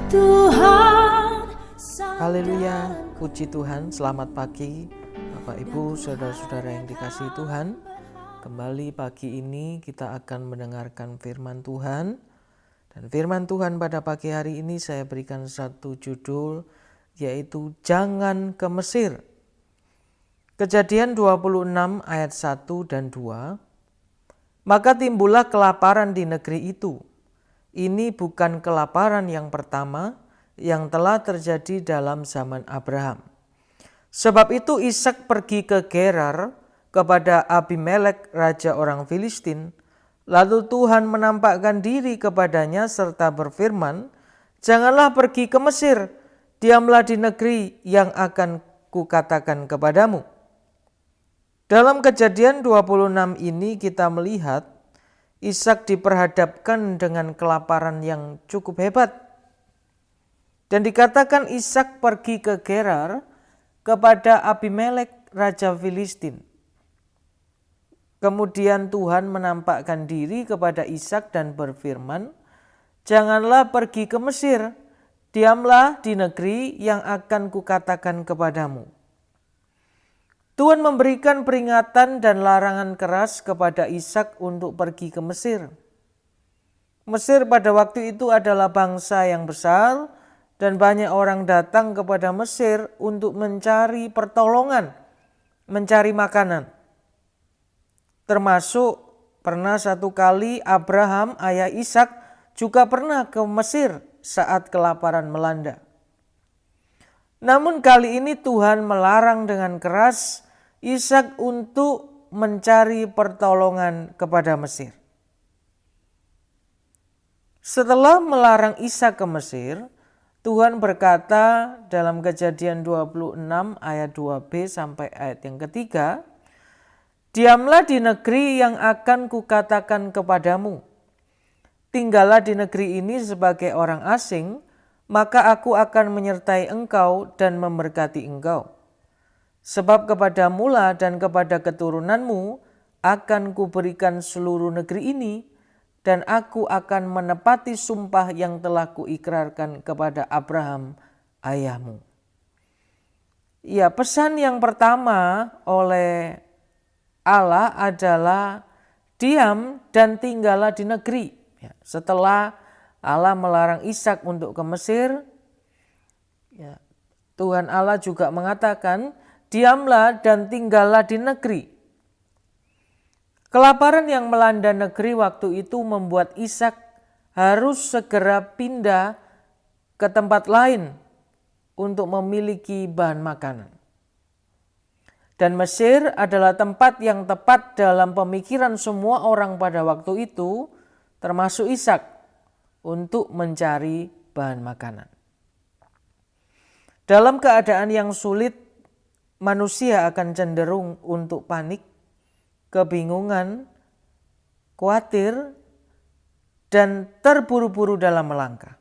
Tuhan. Haleluya, puji Tuhan, selamat pagi Bapak Ibu, saudara-saudara yang dikasihi Tuhan. Kembali pagi ini kita akan mendengarkan firman Tuhan. Dan firman Tuhan pada pagi hari ini saya berikan satu judul, yaitu Jangan ke Mesir. Kejadian 26 ayat 1 dan 2. Maka timbullah kelaparan di negeri itu. Ini bukan kelaparan yang pertama yang telah terjadi dalam zaman Abraham. Sebab itu Ishak pergi ke Gerar kepada Abimelek raja orang Filistin. Lalu Tuhan menampakkan diri kepadanya serta berfirman, "Janganlah pergi ke Mesir, diamlah di negeri yang akan kukatakan kepadamu." Dalam Kejadian 26 ini kita melihat Ishak diperhadapkan dengan kelaparan yang cukup hebat. Dan dikatakan Ishak pergi ke Gerar kepada Abimelek raja Filistin. Kemudian Tuhan menampakkan diri kepada Ishak dan berfirman, "Janganlah pergi ke Mesir, diamlah di negeri yang akan kukatakan kepadamu." Tuhan memberikan peringatan dan larangan keras kepada Ishak untuk pergi ke Mesir. Mesir pada waktu itu adalah bangsa yang besar dan banyak orang datang kepada Mesir untuk mencari pertolongan, mencari makanan. Termasuk pernah satu kali Abraham, ayah Ishak, juga pernah ke Mesir saat kelaparan melanda. Namun kali ini Tuhan melarang dengan keras Ishak untuk mencari pertolongan kepada Mesir. Setelah melarang Ishak ke Mesir, Tuhan berkata dalam Kejadian 26 ayat 2b sampai ayat yang ketiga, "Diamlah di negeri yang akan kukatakan kepadamu. Tinggallah di negeri ini sebagai orang asing, maka aku akan menyertai engkau dan memberkati engkau. Sebab kepadamu lah dan kepada keturunanmu akan kuberikan seluruh negeri ini, dan aku akan menepati sumpah yang telah kuikrarkan kepada Abraham ayahmu." Ya, pesan yang pertama oleh Allah adalah diam dan tinggallah di negeri. Ya, setelah Allah melarang Ishak untuk ke Mesir, ya, Tuhan Allah juga mengatakan, "Diamlah dan tinggallah di negeri." Kelaparan yang melanda negeri waktu itu membuat Ishak harus segera pindah ke tempat lain untuk memiliki bahan makanan. Dan Mesir adalah tempat yang tepat dalam pemikiran semua orang pada waktu itu, termasuk Ishak, untuk mencari bahan makanan. Dalam keadaan yang sulit, manusia akan cenderung untuk panik, kebingungan, khawatir, dan terburu-buru dalam melangkah.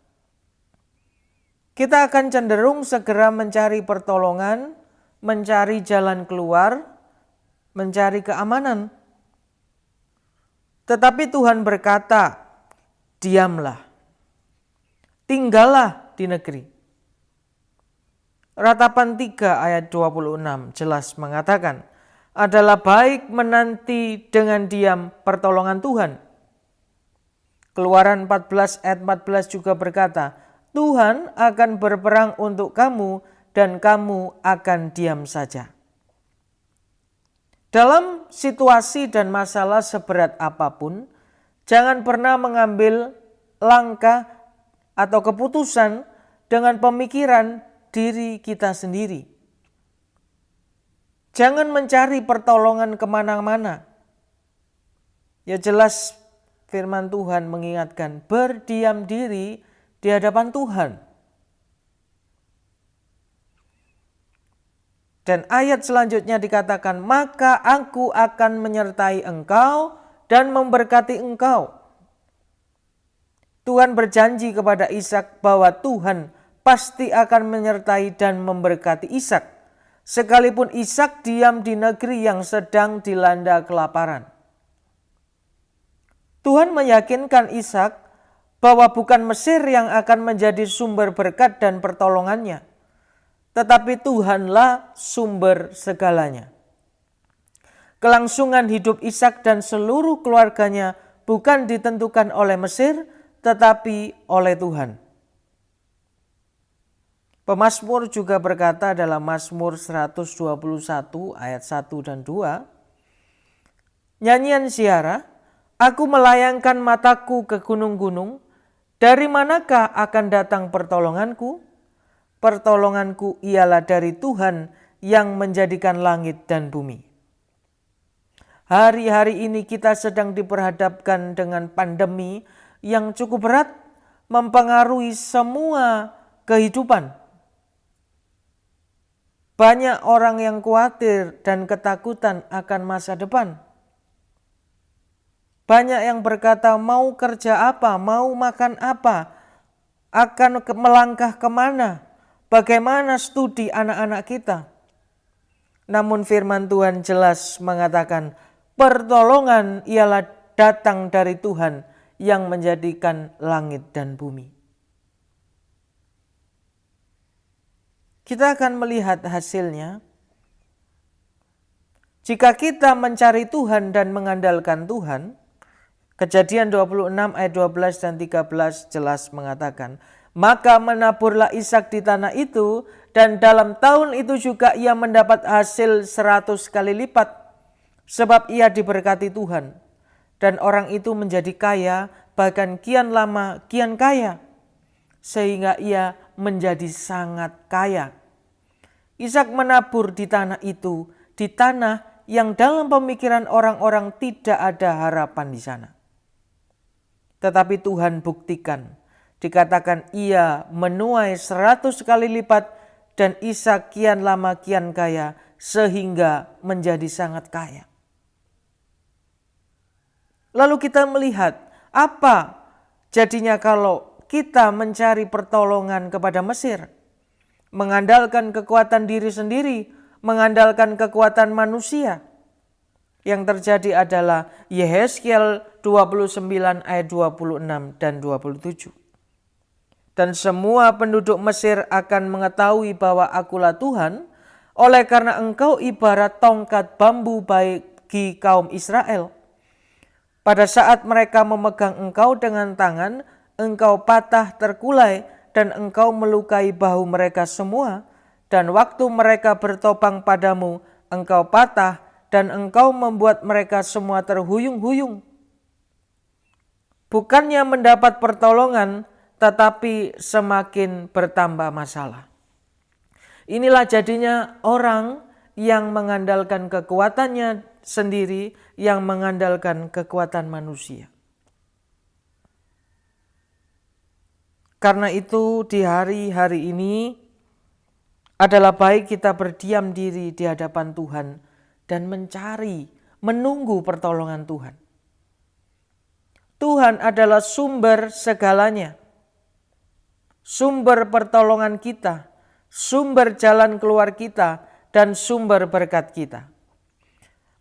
Kita akan cenderung segera mencari pertolongan, mencari jalan keluar, mencari keamanan. Tetapi Tuhan berkata, "Diamlah, tinggallah di negeri." Ratapan 3 ayat 26 jelas mengatakan, adalah baik menanti dengan diam pertolongan Tuhan. Keluaran 14 ayat 14 juga berkata, "Tuhan akan berperang untuk kamu dan kamu akan diam saja." Dalam situasi dan masalah seberat apapun, jangan pernah mengambil langkah atau keputusan dengan pemikiran diri kita sendiri. Jangan mencari pertolongan kemana-mana. Ya, jelas firman Tuhan mengingatkan, berdiam diri di hadapan Tuhan. Dan ayat selanjutnya dikatakan, "Maka aku akan menyertai engkau dan memberkati engkau." Tuhan berjanji kepada Ishak bahwa Tuhan pasti akan menyertai dan memberkati Ishak, sekalipun Ishak diam di negeri yang sedang dilanda kelaparan. Tuhan meyakinkan Ishak bahwa bukan Mesir yang akan menjadi sumber berkat dan pertolongannya, tetapi Tuhanlah sumber segalanya. Kelangsungan hidup Ishak dan seluruh keluarganya bukan ditentukan oleh Mesir, tetapi oleh Tuhan. Pemazmur juga berkata dalam Mazmur 121 ayat 1 dan 2, nyanyian ziarah, aku melayangkan mataku ke gunung-gunung, dari manakah akan datang pertolonganku? Pertolonganku ialah dari Tuhan yang menjadikan langit dan bumi. Hari-hari ini kita sedang diperhadapkan dengan pandemi yang cukup berat, mempengaruhi semua kehidupan. Banyak orang yang khawatir dan ketakutan akan masa depan. Banyak yang berkata mau kerja apa, mau makan apa, akan melangkah kemana, bagaimana studi anak-anak kita. Namun firman Tuhan jelas mengatakan pertolongan ialah datang dari Tuhan yang menjadikan langit dan bumi. Kita akan melihat hasilnya. Jika kita mencari Tuhan dan mengandalkan Tuhan, Kejadian 26 ayat 12 dan 13 jelas mengatakan, maka menaburlah Ishak di tanah itu, dan dalam tahun itu juga ia mendapat hasil 100 kali lipat, sebab ia diberkati Tuhan. Dan orang itu menjadi kaya, bahkan kian lama kian kaya, sehingga ia menjadi sangat kaya. Ishak menabur di tanah itu, di tanah yang dalam pemikiran orang-orang tidak ada harapan di sana. Tetapi Tuhan buktikan, dikatakan ia menuai 100 kali lipat, dan Ishak kian lama kian kaya, sehingga menjadi sangat kaya. Lalu kita melihat apa jadinya kalau kita mencari pertolongan kepada Mesir, mengandalkan kekuatan diri sendiri, mengandalkan kekuatan manusia. Yang terjadi adalah Yehezkiel 29 ayat 26 dan 27. Dan semua penduduk Mesir akan mengetahui bahwa akulah Tuhan, oleh karena engkau ibarat tongkat bambu bagi kaum Israel. Pada saat mereka memegang engkau dengan tangan, engkau patah terkulai dan engkau melukai bahu mereka semua. Dan waktu mereka bertopang padamu, engkau patah dan engkau membuat mereka semua terhuyung-huyung. Bukannya mendapat pertolongan, tetapi semakin bertambah masalah. Inilah jadinya orang yang mengandalkan kekuatannya sendiri, yang mengandalkan kekuatan manusia. Karena itu di hari-hari ini adalah baik kita berdiam diri di hadapan Tuhan dan mencari, menunggu pertolongan Tuhan. Tuhan adalah sumber segalanya, sumber pertolongan kita, sumber jalan keluar kita, dan sumber berkat kita.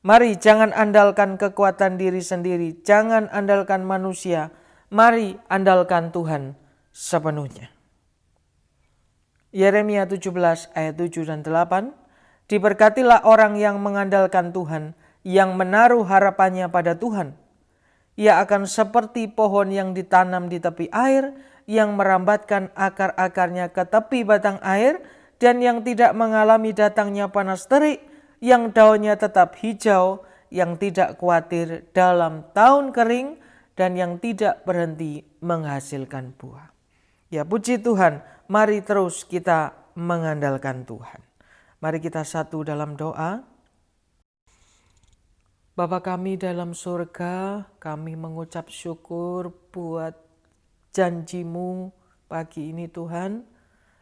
Mari jangan andalkan kekuatan diri sendiri, jangan andalkan manusia, mari andalkan Tuhan sepenuhnya. Yeremia 17 ayat 7 dan 8, diberkatilah orang yang mengandalkan Tuhan, yang menaruh harapannya pada Tuhan. Ia akan seperti pohon yang ditanam di tepi air, yang merambatkan akar-akarnya ke tepi batang air, dan yang tidak mengalami datangnya panas terik, yang daunnya tetap hijau, yang tidak khawatir dalam tahun kering, dan yang tidak berhenti menghasilkan buah. Ya puji Tuhan, mari terus kita mengandalkan Tuhan. Mari kita satu dalam doa. Bapa kami dalam surga, kami mengucap syukur buat janji-Mu pagi ini Tuhan,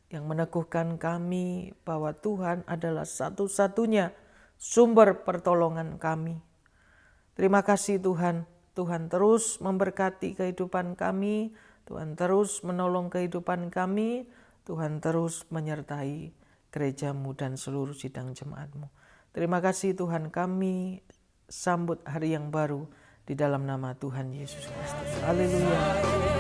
yang meneguhkan kami bahwa Tuhan adalah satu-satunya sumber pertolongan kami. Terima kasih Tuhan, Tuhan terus memberkati kehidupan kami, Tuhan terus menolong kehidupan kami, Tuhan terus menyertai gereja-Mu dan seluruh sidang jemaat-Mu. Terima kasih Tuhan, kami sambut hari yang baru di dalam nama Tuhan Yesus Kristus. Haleluya.